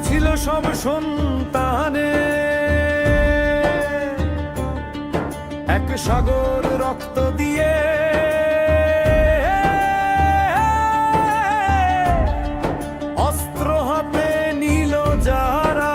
ছিল সব সন্তানে, এক সাগর রক্ত দিয়ে অস্ত্র হাতে নিল যারা।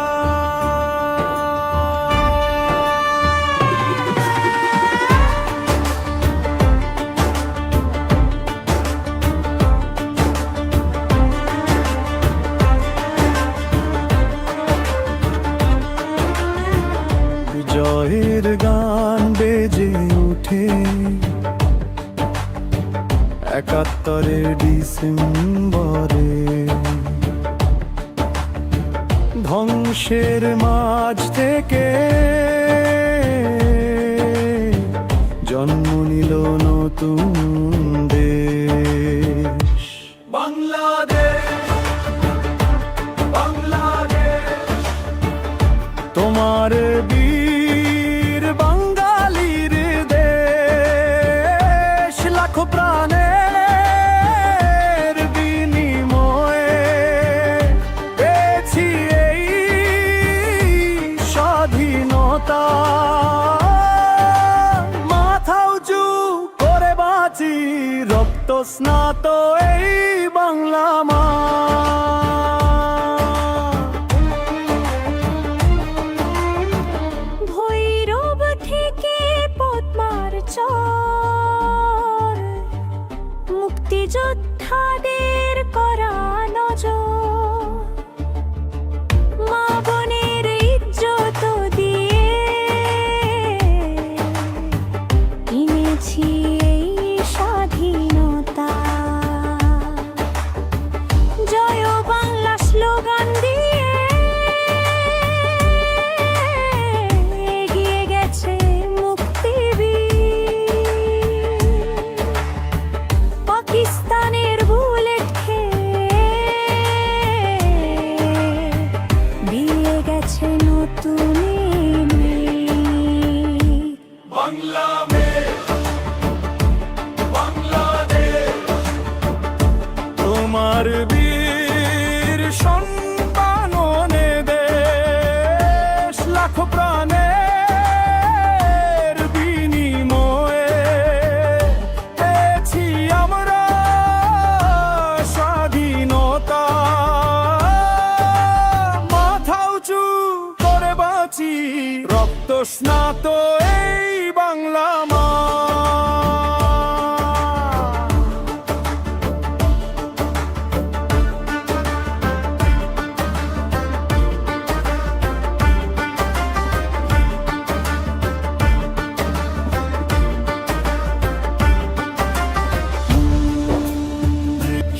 জয়ের গান বেজে ওঠে ৭১ ডিসেম্বরে, ধ্বংসের মাঝ থেকে জন্ম নিল নতুন দেশ বাংলাদেশ। বাংলাদেশ তোমার বীর বাঙালির দেশ, লাখো প্রাণের বিনিময়ে পেয়েছি এই স্বাধীনতা। মাথা উঁচু করে বাঁচি রক্ত স্নাত এই বাংলা মা। মুক্তিযোদ্ধাদের করা নজর, মা বোনের ইজ্জত দিয়ে কিনেছি এই স্বাধীনতা। জয় বাংলা স্লোগান দিয়ে এগিয়ে গেছে পাকিস্তানের বুলেট দিয়ে গেছে নতুন বাংলাদেশ। বাংলাদেশ তোমার বীর সন্তাননে দেশ, লাখো প্রাণের বিনিময়ে পেয়েছি আমরা স্বাধীনতা। মাথা উঁচু করে বাঁচি রক্ত স্নাত এই বাংলা মা।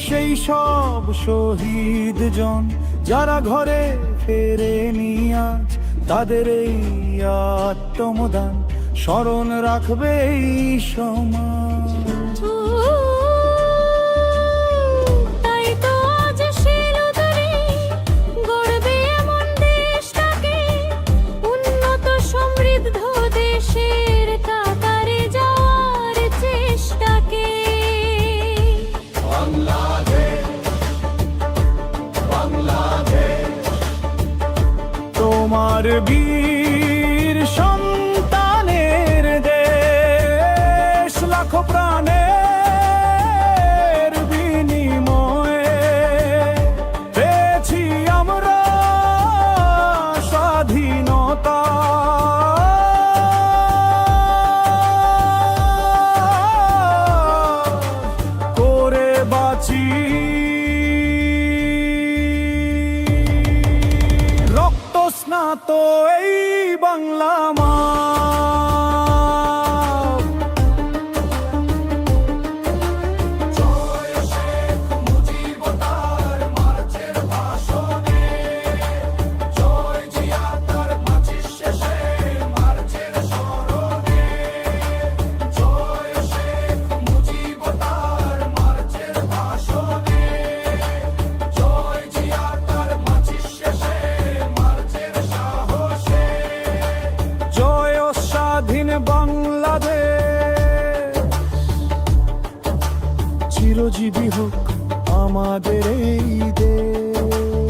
সেই সব শহীদ জন যারা ঘরে ফেরেনি আজ, তাদের এই আত্মদান স্মরণ রাখবে এই সমাজ। তাই তো আজ শিলুদরে গড়বে এমন দেশটাকে, উন্নত সমৃদ্ধ দেশের কাতারে যাওয়ার চেষ্টাকে। তোমার বীর সন্তানের দেশ, লাখো প্রাণের বিনিময়ে পেয়েছি আমরা স্বাধীনতা। করে বাঁচি স্নাত এই বাংলা মা। চিরজীবী হোক আমাদের এই দেশ।